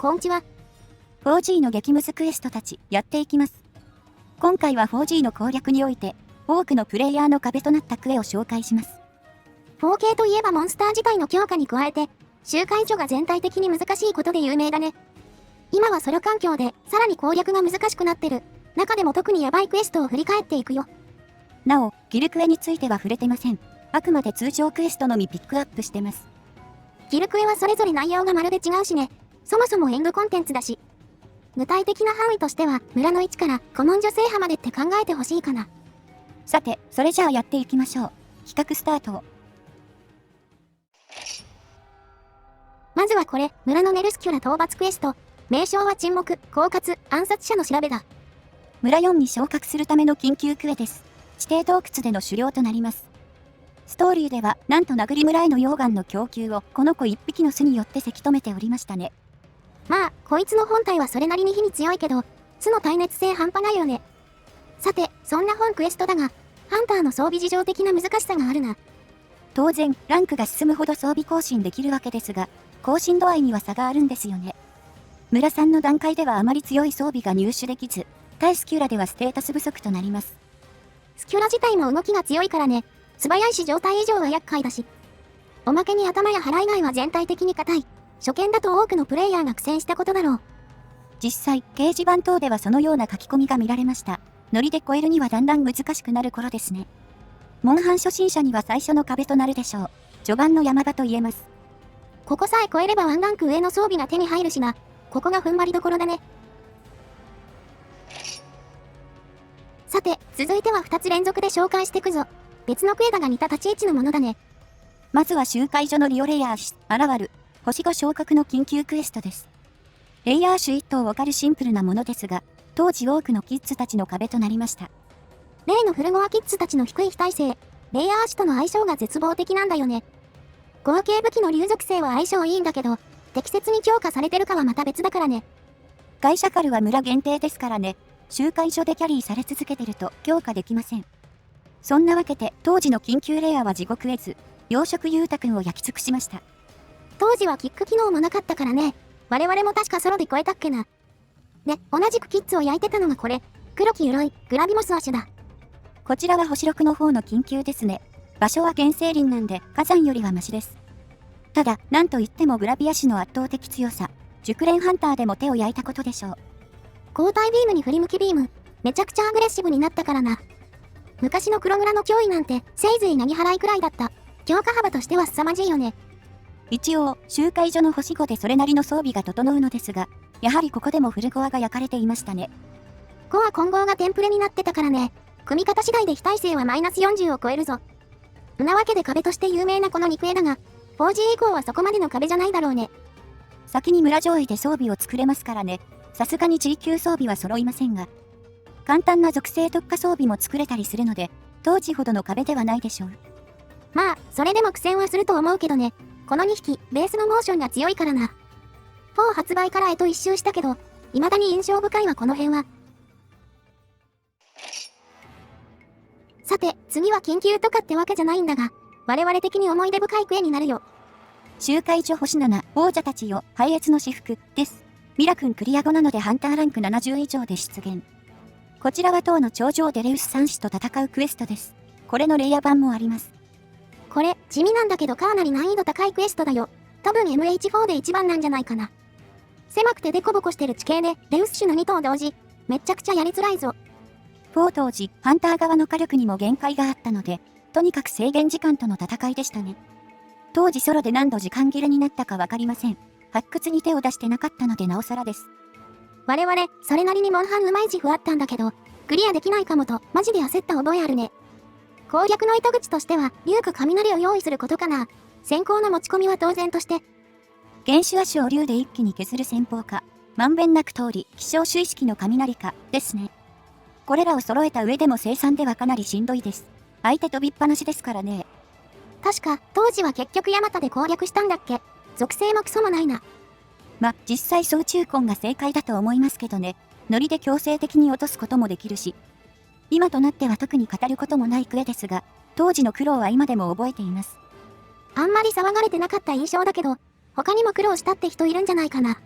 こんちは。4G の激ムズクエストたち、やっていきます。今回は 4G の攻略において、多くのプレイヤーの壁となったクエを紹介します。4K といえばモンスター自体の強化に加えて、周回所が全体的に難しいことで有名だね。今はソロ環境で、さらに攻略が難しくなってる。中でも特にヤバいクエストを振り返っていくよ。なお、ギルクエについては触れてません。あくまで通常クエストのみピックアップしてます。ギルクエはそれぞれ内容がまるで違うしね。そもそもエンドコンテンツだし。具体的な範囲としては、村の位置から古文書制覇までって考えてほしいかな。さて、それじゃあやっていきましょう。企画スタートを。まずはこれ、村のネルスキュラ討伐クエスト。名称は沈黙、狡猾、暗殺者の調べだ。村4に昇格するための緊急クエです。地底洞窟での狩猟となります。ストーリーでは、なんと殴り村への溶岩の供給をこの子1匹の巣によってせき止めておりましたね。まあ、こいつの本体はそれなりに火に強いけど、巣の耐熱性半端ないよね。さて、そんな本クエストだが、ハンターの装備事情的な難しさがあるな。当然、ランクが進むほど装備更新できるわけですが、更新度合いには差があるんですよね。村3の段階ではあまり強い装備が入手できず、対スキュラではステータス不足となります。スキュラ自体も動きが強いからね、素早いし状態以上は厄介だし。おまけに頭や腹以外は全体的に硬い。初見だと多くのプレイヤーが苦戦したことだろう。実際、掲示板等ではそのような書き込みが見られました。ノリで超えるにはだんだん難しくなる頃ですね。モンハン初心者には最初の壁となるでしょう。序盤の山場と言えます。ここさえ超えればワンランク上の装備が手に入るしな。ここが踏ん張りどころだね。さて、続いては2つ連続で紹介してくぞ。別のクエダが似た立ち位置のものだね。まずは集会所のリオレイヤーシュ、現る、星5昇格の緊急クエストです。レイヤー種1頭わかるシンプルなものですが、当時多くのキッズたちの壁となりました。例のフルゴアキッズたちの低い非耐性、レイヤー種との相性が絶望的なんだよね。ゴア系武器の流属性は相性いいんだけど、適切に強化されてるかはまた別だからね。ガイシャカルは村限定ですからね。集会所でキャリーされ続けてると強化できません。そんなわけで当時の緊急レアは地獄絵図、養殖ゆうたくんを焼き尽くしました。当時はキック機能もなかったからね。我々も確かソロで超えたっけな。で、同じくキッズを焼いてたのがこれ。黒き鎧、グラビモスアシュだ。こちらは星6の方の緊急ですね。場所は原生林なんで火山よりはマシです。ただ、なんといってもグラビア種の圧倒的強さ。熟練ハンターでも手を焼いたことでしょう。交代ビームに振り向きビーム。めちゃくちゃアグレッシブになったからな。昔の黒村の脅威なんて、せいぜい何払いくらいだった。強化幅としては凄まじいよね。一応、集会所の星5でそれなりの装備が整うのですが、やはりここでもフルゴアが焼かれていましたね。5は混合がテンプレになってたからね。組み方次第で非耐性はマイナス40を超えるぞ。なわけで壁として有名なこの肉絵だが、4G 以降はそこまでの壁じゃないだろうね。先に村上位で装備を作れますからね。さすがに G 級装備は揃いませんが。簡単な属性特化装備も作れたりするので、当時ほどの壁ではないでしょう。まあ、それでも苦戦はすると思うけどね。この2匹、ベースのモーションが強いからな。4発売から一周したけど、未だに印象深いわこの辺は。さて、次は緊急とかってわけじゃないんだが、我々的に思い出深いクエになるよ。集会所星7、王者たちよ、配列の私服、です。ミラ君クリア後なのでハンターランク70以上で出現。こちらは塔の頂上でレウス3種と戦うクエストです。これのレイヤ版もあります。これ、地味なんだけどかなり難易度高いクエストだよ。多分 MH4 で一番なんじゃないかな。狭くてデコボコしてる地形で、レウス種の2頭同時。めっちゃくちゃやりづらいぞ。4当時、ハンター側の火力にも限界があったので、とにかく制限時間との戦いでしたね。当時ソロで何度時間切れになったかわかりません。発掘に手を出してなかったのでなおさらです。我々、それなりにモンハンうまい自負あったんだけど、クリアできないかもと、マジで焦った覚えあるね。攻略の糸口としては、竜か雷を用意することかな。先行の持ち込みは当然として。原種亜種を竜で一気に削る戦法か、まんべんなく通り、希少種意識の雷か、ですね。これらを揃えた上でも生産ではかなりしんどいです。相手飛びっぱなしですからね。確か、当時は結局ヤマタで攻略したんだっけ。属性もクソもないな。実際総中根が正解だと思いますけどね。ノリで強制的に落とすこともできるし。今となっては特に語ることもないクエですが、当時の苦労は今でも覚えています。あんまり騒がれてなかった印象だけど、他にも苦労したって人いるんじゃないかな。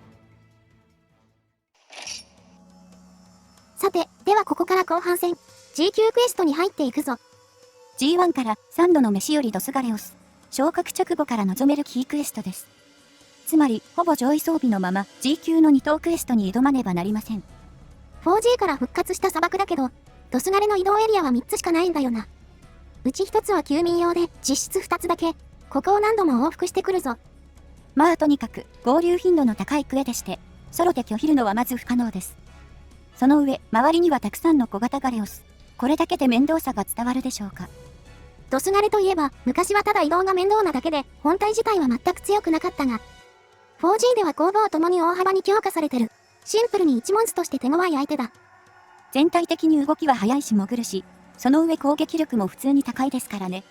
さて、ではここから後半戦、G 級クエストに入っていくぞ。G1 から3度の飯よりドスガレオス。昇格直後から望めるキークエストです。つまり、ほぼ上位装備のまま G 級の2等クエストに挑まねばなりません。4G から復活した砂漠だけど、ドスガレの移動エリアは3つしかないんだよな。うち1つは休眠用で、実質2つだけ、ここを何度も往復してくるぞ。まあとにかく、合流頻度の高いクエでして、ソロで拒否るのはまず不可能です。その上、周りにはたくさんの小型ガレオス。これだけで面倒さが伝わるでしょうか。ドスガレといえば、昔はただ移動が面倒なだけで、本体自体は全く強くなかったが、4G では攻防ともに大幅に強化されてる。シンプルに1モンスとして手強い相手だ。全体的に動きは速いし潜るし、その上攻撃力も普通に高いですからね。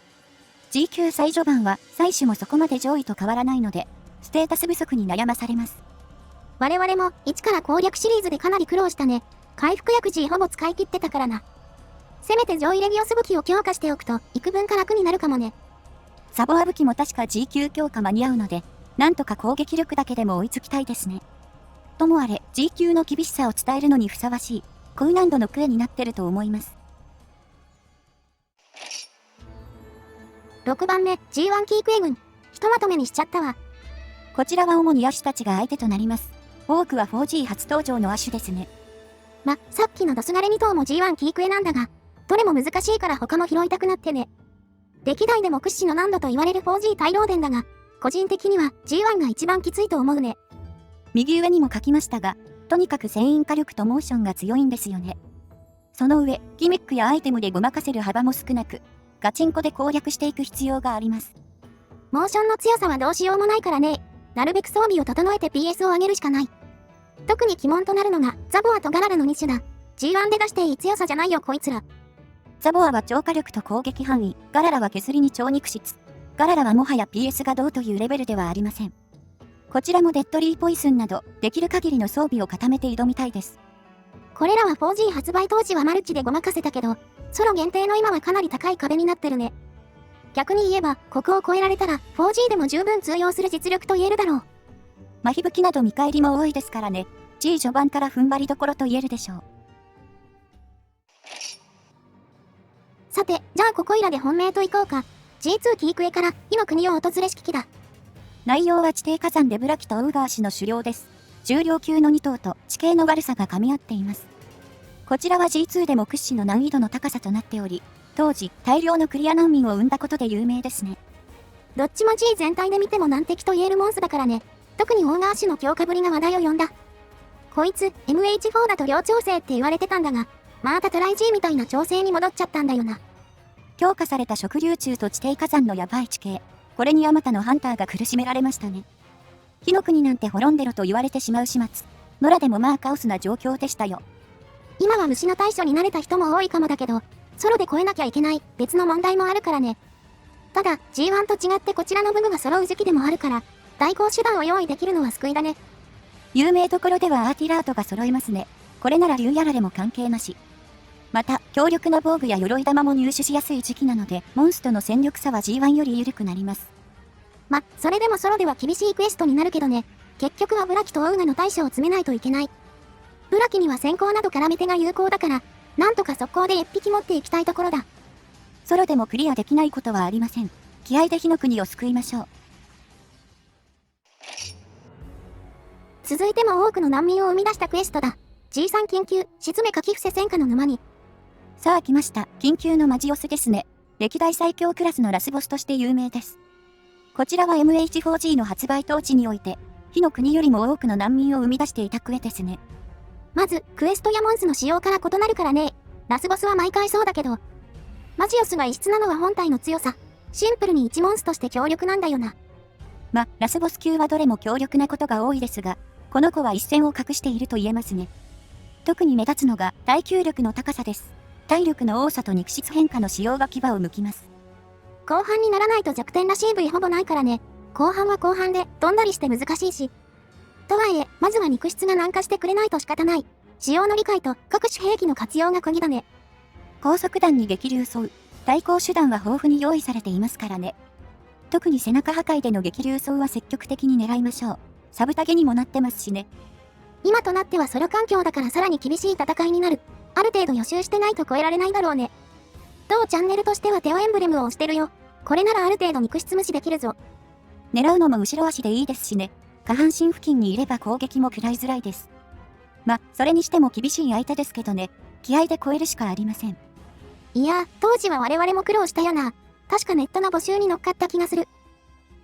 G 級最序盤は、採取もそこまで上位と変わらないので、ステータス不足に悩まされます。我々も、1から攻略シリーズでかなり苦労したね。回復薬 G ほぼ使い切ってたからな。せめて上位レギオス武器を強化しておくと、幾分か楽になるかもね。サボア武器も確か G 級強化間に合うので、なんとか攻撃力だけでも追いつきたいですね。ともあれ、G 級の厳しさを伝えるのにふさわしい、高難度のクエになってると思います。6番目、G1 キークエ軍。ひとまとめにしちゃったわ。こちらは主にアシュたちが相手となります。多くは 4G 初登場のアシュですね。さっきのドスガレ2頭も G1 キークエなんだが、どれも難しいから他も拾いたくなってね。歴代でも屈指の難度と言われる 4G 大老伝だが、個人的には G1 が一番きついと思うね。右上にも書きましたが、とにかく繊維火力とモーションが強いんですよね。その上、ギミックやアイテムでごまかせる幅も少なく、ガチンコで攻略していく必要があります。モーションの強さはどうしようもないからね。なるべく装備を整えて PS を上げるしかない。特に鬼門となるのが、ザボアとガララの2種だ。G1 で出していい強さじゃないよこいつら。ザボアは超火力と攻撃範囲、ガララは削りに超肉質。ガララはもはや PS がどうというレベルではありません。こちらもデッドリーポイズンなど、できる限りの装備を固めて挑みたいです。これらは 4G 発売当時はマルチでごまかせたけど、ソロ限定の今はかなり高い壁になってるね。逆に言えば、ここを超えられたら 4G でも十分通用する実力と言えるだろう。麻痺武器など見返りも多いですからね。G 序盤から踏ん張りどころと言えるでしょう。さて、じゃあここいらで本命といこうか。G2 キークエから火の国を訪れし危機だ。内容は地底火山デブラキとウーガー氏の狩猟です。重量級の2頭と地形の悪さが噛み合っています。こちらは G2 でも屈指の難易度の高さとなっており、当時大量のクリア難民を生んだことで有名ですね。どっちも G 全体で見ても難敵と言えるモンスだからね。特にオーガー氏の強化ぶりが話題を呼んだ。こいつ MH4 だと寮調整って言われてたんだが、またトライ G みたいな調整に戻っちゃったんだよな。強化された食竜虫と地底火山のヤバい地形。これにあまたのハンターが苦しめられましたね。火の国なんて滅んでろと言われてしまう始末。野良でもまあカオスな状況でしたよ。今は虫の対処に慣れた人も多いかもだけど、ソロで超えなきゃいけない別の問題もあるからね。ただ G1 と違ってこちらの武具が揃う時期でもあるから、代行手段を用意できるのは救いだね。有名どころではアーティラートが揃いますね。これなら竜やられも関係なし。また、強力な防具や鎧玉も入手しやすい時期なので、モンストの戦力差は G1 より緩くなります。それでもソロでは厳しいクエストになるけどね。結局はブラキとオウガの対処を詰めないといけない。ブラキには先行など絡め手が有効だから、なんとか速攻で1匹持っていきたいところだ。ソロでもクリアできないことはありません。気合で火の国を救いましょう。続いても多くの難民を生み出したクエストだ。G3 緊急、沈めかき伏せ戦火の沼に。さあ来ました。緊急のマジオスですね。歴代最強クラスのラスボスとして有名です。こちらは MH4G の発売当時において、火の国よりも多くの難民を生み出していたクエですね。まず、クエストやモンスの仕様から異なるからね。ラスボスは毎回そうだけど、マジオスが異質なのは本体の強さ。シンプルに1モンスとして強力なんだよな。ラスボス級はどれも強力なことが多いですが、この子は一線を画していると言えますね。特に目立つのが耐久力の高さです。体力の多さと肉質変化の仕様が牙を剥きます。後半にならないと弱点らしい部位ほぼないからね。後半は後半でどんだりして難しいし。とはいえ、まずは肉質が軟化してくれないと仕方ない。仕様の理解と各種兵器の活用が鍵だね。高速弾に激流装。対抗手段は豊富に用意されていますからね。特に背中破壊での激流装は積極的に狙いましょう。サブタゲにもなってますしね。今となってはソロ環境だからさらに厳しい戦いになる。ある程度予習してないと超えられないだろうね。当チャンネルとしてはテオエンブレムを押してるよ。これならある程度肉質無視できるぞ。狙うのも後ろ足でいいですしね。下半身付近にいれば攻撃も食らいづらいです。それにしても厳しい相手ですけどね。気合で超えるしかありません。いや、当時は我々も苦労したよな。確かネットの募集に乗っかった気がする。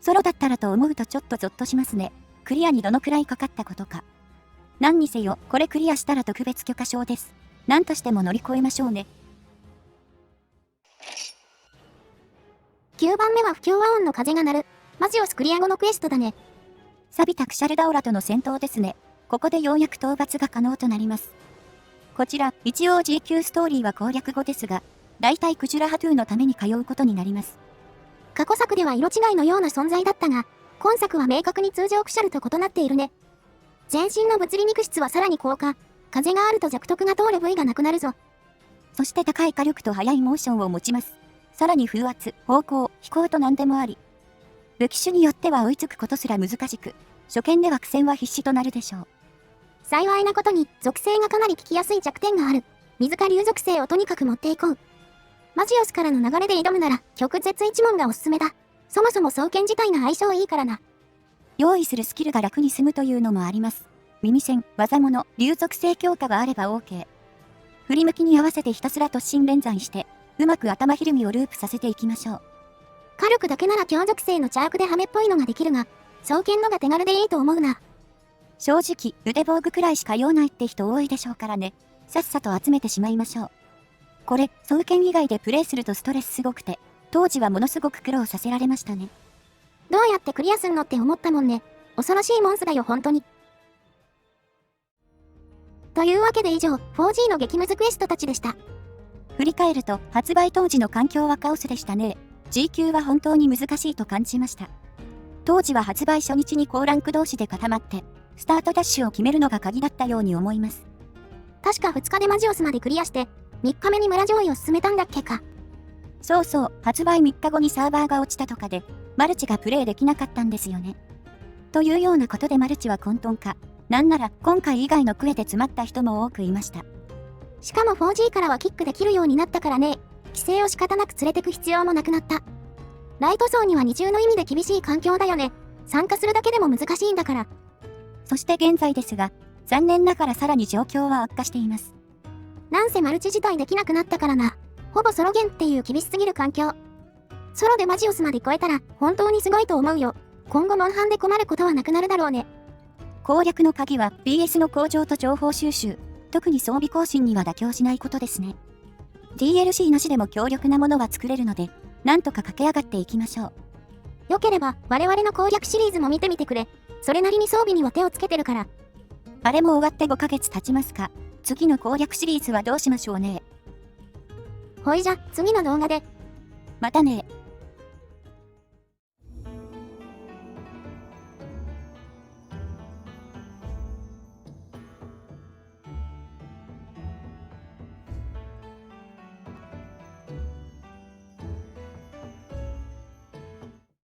ソロだったらと思うとちょっとゾッとしますね。クリアにどのくらいかかったことか。何にせよ、これクリアしたら特別許可証です。何としても乗り越えましょうね。9番目は不協和音の風が鳴る。マジオスクリア後のクエストだね。錆びたクシャルダオラとの戦闘ですね。ここでようやく討伐が可能となります。こちら、一応 G 級ストーリーは攻略後ですが、大体クジュラハトゥーのために通うことになります。過去作では色違いのような存在だったが、今作は明確に通常クシャルと異なっているね。全身の物理肉質はさらに高下。風があると弱徳が通る部位がなくなるぞ。そして高い火力と速いモーションを持ちます。さらに風圧、方向、飛行と何でもあり。武器種によっては追いつくことすら難しく、初見では苦戦は必至となるでしょう。幸いなことに、属性がかなり効きやすい弱点がある。水か竜属性をとにかく持っていこう。マジオスからの流れで挑むなら、極絶一問がおすすめだ。そもそも双剣自体が相性いいからな。用意するスキルが楽に済むというのもあります。耳栓、技物、竜属性強化があれば OK。振り向きに合わせてひたすら突進連残して、うまく頭ひるみをループさせていきましょう。火力だけなら強属性のチャークでハメっぽいのができるが、双剣のが手軽でいいと思うな。正直、腕防具くらいしか用ないって人多いでしょうからね。さっさと集めてしまいましょう。これ、双剣以外でプレイするとストレスすごくて、当時はものすごく苦労させられましたね。どうやってクリアすんのって思ったもんね。恐ろしいモンスだよ本当に。というわけで以上、4G の激ムズクエストたちでした。振り返ると、発売当時の環境はカオスでしたね。G 級は本当に難しいと感じました。当時は発売初日に高ランク同士で固まって、スタートダッシュを決めるのが鍵だったように思います。確か2日でマジオスまでクリアして、3日目に村上位を進めたんだっけか。そうそう、発売3日後にサーバーが落ちたとかで、マルチがプレイできなかったんですよね。というようなことでマルチは混沌化。なんなら今回以外のクエで詰まった人も多くいました。しかも 4G からはキックできるようになったからね。規制を仕方なく連れてく必要もなくなった。ライト層には二重の意味で厳しい環境だよね。参加するだけでも難しいんだから。そして現在ですが、残念ながらさらに状況は悪化しています。なんせマルチ自体できなくなったからな。ほぼソロゲンっていう厳しすぎる環境。ソロでマジオスまで超えたら本当にすごいと思うよ。今後モンハンで困ることはなくなるだろうね。攻略の鍵は PS の向上と情報収集。特に装備更新には妥協しないことですね。DLC なしでも強力なものは作れるので、なんとか駆け上がっていきましょう。よければ我々の攻略シリーズも見てみてくれ。それなりに装備には手をつけてるから。あれも終わって5ヶ月経ちますか。次の攻略シリーズはどうしましょうね。ほいじゃ、次の動画で。またね。